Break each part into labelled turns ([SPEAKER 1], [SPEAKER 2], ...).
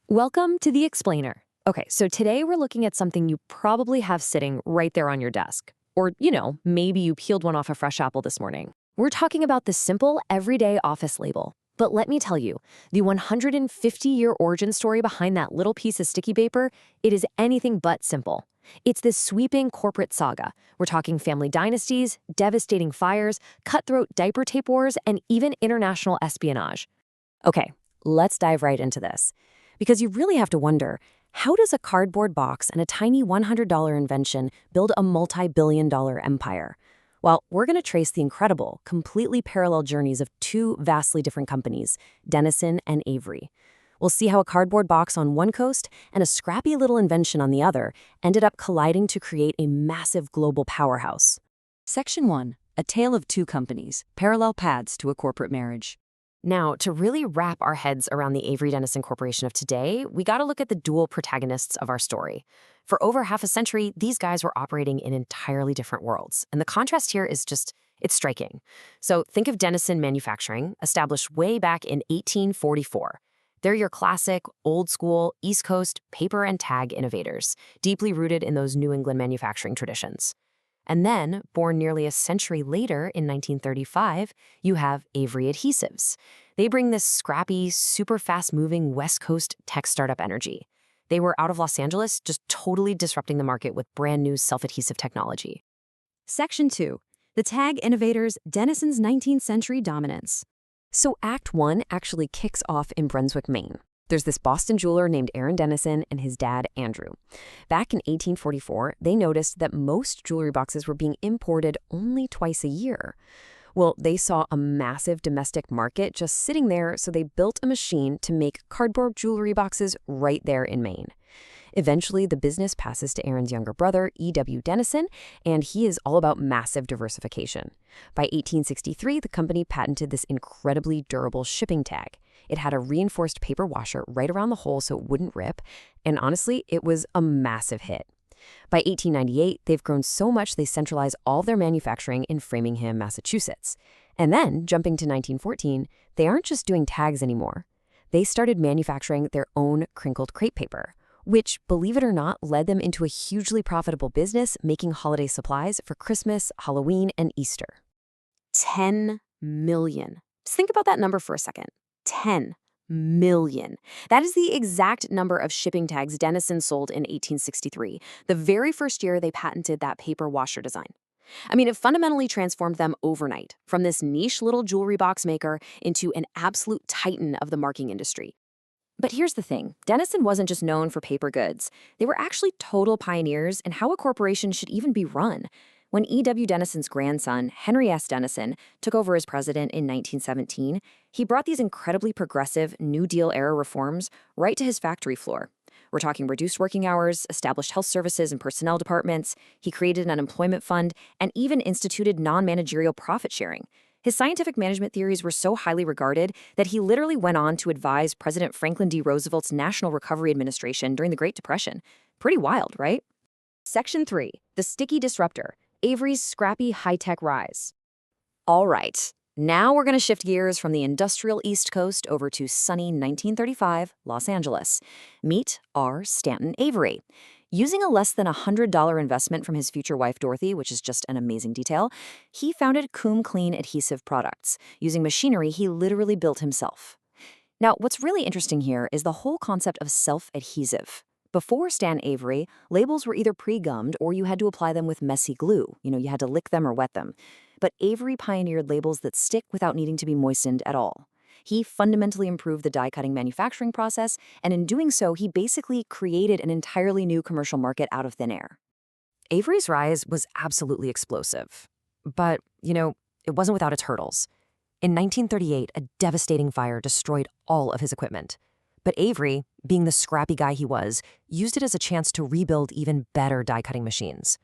[SPEAKER 1] Welcome to The Explainer. Okay, so today we're looking at something you probably have sitting right there on your desk. Or, maybe you peeled one off a fresh apple this morning. We're talking about the simple, everyday office label. But let me tell you, the 150-year origin story behind that little piece of sticky paper, it is anything but simple. It's this sweeping corporate saga. We're talking family dynasties, devastating fires, cutthroat diaper tape wars, and even international espionage. Okay, let's dive right into this. Because you really have to wonder, how does a cardboard box and a tiny $100 invention build a multi-billion-dollar empire? Well, we're going to trace the incredible, completely parallel journeys of two vastly different companies, Dennison and Avery. We'll see how a cardboard box on one coast and a scrappy little invention on the other ended up colliding to create a massive global powerhouse.
[SPEAKER 2] Section 1. A Tale of Two Companies, Parallel Paths to a Corporate Marriage.
[SPEAKER 1] Now, to really wrap our heads around the Avery Dennison Corporation of today, we got to look at the dual protagonists of our story. For over half a century, these guys were operating in entirely different worlds, and the contrast here is it's striking. So think of Dennison Manufacturing, established way back in 1844. They're your classic, old-school, East Coast paper and tag innovators, deeply rooted in those New England manufacturing traditions. And then, born nearly a century later in 1935, you have Avery Adhesives. They bring this scrappy, super fast-moving West Coast tech startup energy. They were out of Los Angeles, just totally disrupting the market with brand new self-adhesive technology.
[SPEAKER 2] Section 2. The Tag Innovators, Dennison's 19th Century Dominance.
[SPEAKER 1] So Act 1 actually kicks off in Brunswick, Maine. There's this Boston jeweler named Aaron Dennison and his dad, Andrew. Back in 1844, they noticed that most jewelry boxes were being imported only twice a year. Well, they saw a massive domestic market just sitting there, so they built a machine to make cardboard jewelry boxes right there in Maine. Eventually, the business passes to Aaron's younger brother, E.W. Dennison, and he is all about massive diversification. By 1863, the company patented this incredibly durable shipping tag. It had a reinforced paper washer right around the hole so it wouldn't rip, and honestly, it was a massive hit. By 1898, they've grown so much they centralize all their manufacturing in Framingham, Massachusetts. And then, jumping to 1914, they aren't just doing tags anymore. They started manufacturing their own crinkled crepe paper, which, believe it or not, led them into a hugely profitable business making holiday supplies for Christmas, Halloween, and Easter. 10 million. Just think about that number for a second. 10 million. That is the exact number of shipping tags Dennison sold in 1863, the very first year they patented that paper washer design. I mean, it fundamentally transformed them overnight, from this niche little jewelry box maker into an absolute titan of the marking industry. But here's the thing, Dennison wasn't just known for paper goods. They were actually total pioneers in how a corporation should even be run. When E.W. Dennison's grandson, Henry S. Dennison, took over as president in 1917, he brought these incredibly progressive New Deal-era reforms right to his factory floor. We're talking reduced working hours, established health services and personnel departments, he created an unemployment fund, and even instituted non-managerial profit sharing. His scientific management theories were so highly regarded that he literally went on to advise President Franklin D. Roosevelt's National Recovery Administration during the Great Depression. Pretty wild, right? Section 3. The Sticky Disruptor. Avery's Scrappy High-Tech Rise. All right, now we're going to shift gears from the industrial East Coast over to sunny 1935 Los Angeles. Meet R. Stanton Avery. Using a less than $100 investment from his future wife, Dorothy, which is just an amazing detail, he founded Coom Clean Adhesive Products, using machinery he literally built himself. Now, what's really interesting here is the whole concept of self-adhesive. Before Stan Avery, labels were either pre-gummed or you had to apply them with messy glue. You had to lick them or wet them. But Avery pioneered labels that stick without needing to be moistened at all. He fundamentally improved the die-cutting manufacturing process, and in doing so, he basically created an entirely new commercial market out of thin air. Avery's rise was absolutely explosive. But, it wasn't without its hurdles. In 1938, a devastating fire destroyed all of his equipment. But Avery, being the scrappy guy he was, used it as a chance to rebuild even better die-cutting machines.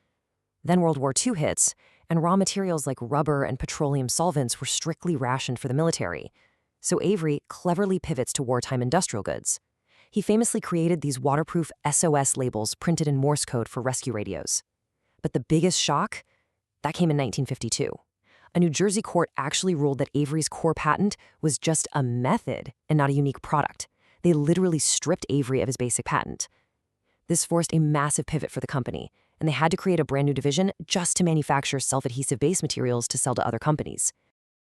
[SPEAKER 1] Then World War II hits, and raw materials like rubber and petroleum solvents were strictly rationed for the military. So Avery cleverly pivots to wartime industrial goods. He famously created these waterproof SOS labels printed in Morse code for rescue radios. But the biggest shock? That came in 1952. A New Jersey court actually ruled that Avery's core patent was just a method and not a unique product. They literally stripped Avery of his basic patent. This forced a massive pivot for the company, and they had to create a brand new division just to manufacture self-adhesive base materials to sell to other companies.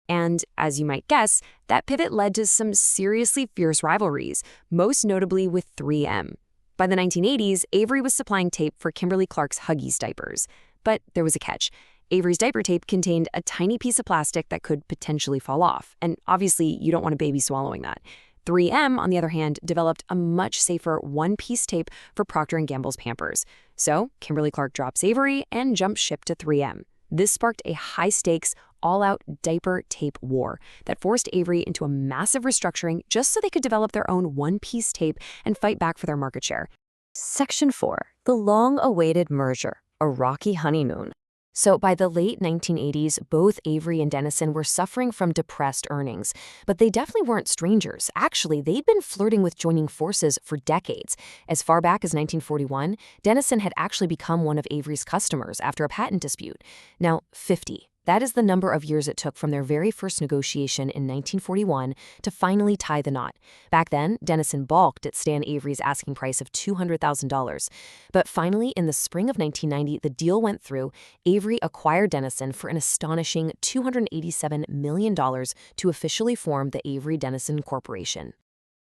[SPEAKER 1] And as you might guess, that pivot led to some seriously fierce rivalries, most notably with 3M. By the 1980s, Avery was supplying tape for Kimberly-Clark's Huggies diapers. But there was a catch. Avery's diaper tape contained a tiny piece of plastic that could potentially fall off, and obviously you don't want a baby swallowing that. 3M, on the other hand, developed a much safer one-piece tape for Procter & Gamble's Pampers. So Kimberly-Clark drops Avery and jumps ship to 3M. This sparked a high-stakes, all-out diaper tape war that forced Avery into a massive restructuring just so they could develop their own one-piece tape and fight back for their market share. Section 4. The long-awaited merger, a rocky honeymoon. So by the late 1980s, both Avery and Dennison were suffering from depressed earnings, but they definitely weren't strangers. Actually, they'd been flirting with joining forces for decades. As far back as 1941, Dennison had actually become one of Avery's customers after a patent dispute. Now, 50. That is the number of years it took from their very first negotiation in 1941 to finally tie the knot. Back then, Dennison balked at Stan Avery's asking price of $200,000. But finally, in the spring of 1990, the deal went through. Avery acquired Dennison for an astonishing $287 million to officially form the Avery Dennison Corporation.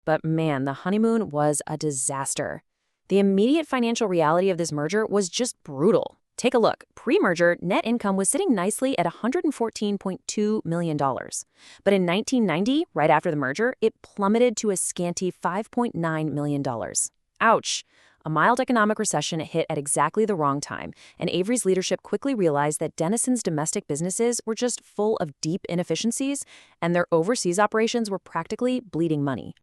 [SPEAKER 1] But man, the honeymoon was a disaster. The immediate financial reality of this merger was just brutal. Take a look. Pre-merger, net income was sitting nicely at $114.2 million. But in 1990, right after the merger, it plummeted to a scanty $5.9 million. Ouch! A mild economic recession hit at exactly the wrong time, and Avery's leadership quickly realized that Dennison's domestic businesses were just full of deep inefficiencies, and their overseas operations were practically bleeding money.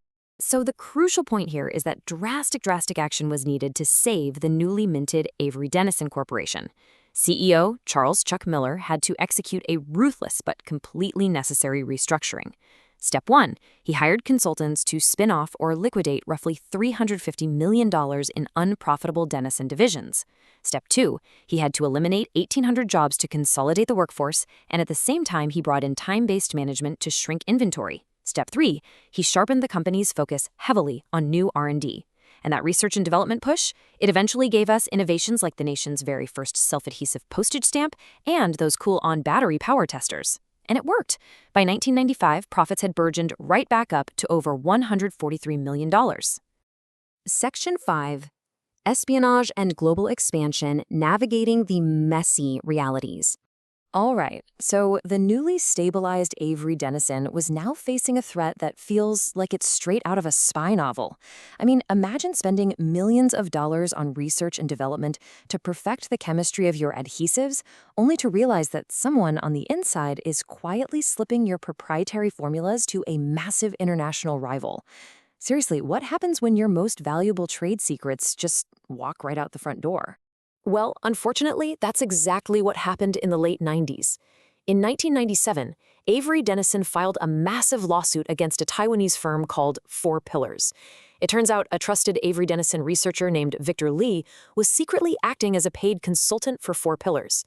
[SPEAKER 1] So the crucial point here is that drastic action was needed to save the newly minted Avery Dennison Corporation. CEO Charles Chuck Miller had to execute a ruthless but completely necessary restructuring. Step 1, he hired consultants to spin off or liquidate roughly $350 million in unprofitable Dennison divisions. Step 2, he had to eliminate 1,800 jobs to consolidate the workforce, and at the same time he brought in time-based management to shrink inventory. Step 3, he sharpened the company's focus heavily on new R&D. And that research and development push, it eventually gave us innovations like the nation's very first self-adhesive postage stamp and those cool on-battery power testers. And it worked. By 1995, profits had burgeoned right back up to over $143 million. Section 5. Espionage and global expansion, navigating the messy realities. All right, so the newly stabilized Avery Dennison was now facing a threat that feels like it's straight out of a spy novel. I mean, imagine spending millions of dollars on research and development to perfect the chemistry of your adhesives, only to realize that someone on the inside is quietly slipping your proprietary formulas to a massive international rival. Seriously, what happens when your most valuable trade secrets just walk right out the front door? Well, unfortunately, that's exactly what happened in the late 90s. In 1997, Avery Dennison filed a massive lawsuit against a Taiwanese firm called 4 Pillars. It turns out a trusted Avery Dennison researcher named Victor Lee was secretly acting as a paid consultant for 4 Pillars.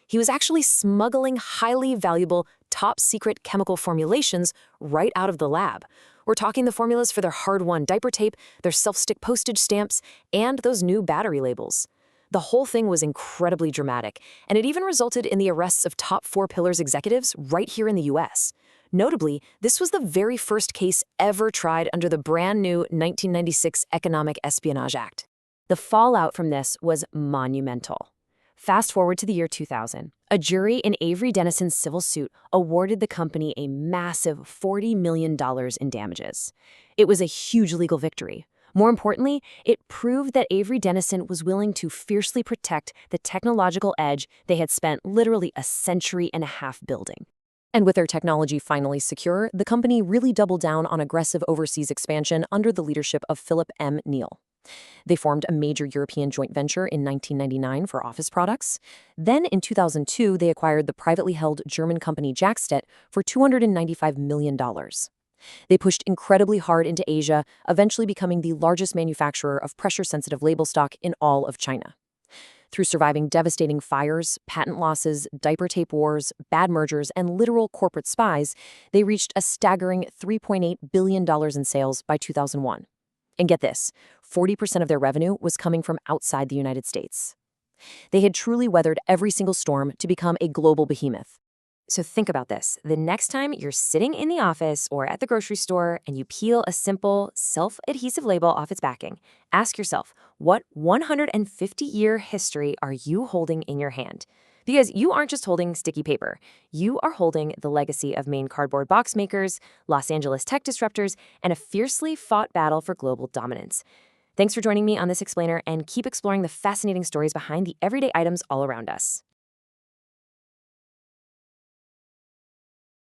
[SPEAKER 1] He was actually smuggling highly valuable, top-secret chemical formulations right out of the lab. We're talking the formulas for their hard-won diaper tape, their self-stick postage stamps, and those new battery labels. The whole thing was incredibly dramatic, and it even resulted in the arrests of top 4 Pillars executives right here in the U.S. Notably, this was the very first case ever tried under the brand new 1996 Economic Espionage Act. The fallout from this was monumental. Fast forward to the year 2000. A jury in Avery Dennison's civil suit awarded the company a massive $40 million in damages. It was a huge legal victory. More importantly, it proved that Avery Dennison was willing to fiercely protect the technological edge they had spent literally a century and a half building. And with their technology finally secure, the company really doubled down on aggressive overseas expansion under the leadership of Philip M. Neal. They formed a major European joint venture in 1999 for office products. Then in 2002, they acquired the privately held German company Jackstedt for $295 million. They pushed incredibly hard into Asia, eventually becoming the largest manufacturer of pressure-sensitive label stock in all of China. Through surviving devastating fires, patent losses, diaper tape wars, bad mergers, and literal corporate spies, they reached a staggering $3.8 billion in sales by 2001. And get this, 40% of their revenue was coming from outside the United States. They had truly weathered every single storm to become a global behemoth. So think about this. The next time you're sitting in the office or at the grocery store and you peel a simple self-adhesive label off its backing, ask yourself, what 150-year history are you holding in your hand? Because you aren't just holding sticky paper. You are holding the legacy of Maine cardboard box makers, Los Angeles tech disruptors, and a fiercely fought battle for global dominance. Thanks for joining me on this explainer, and keep exploring the fascinating stories behind the everyday items all around us.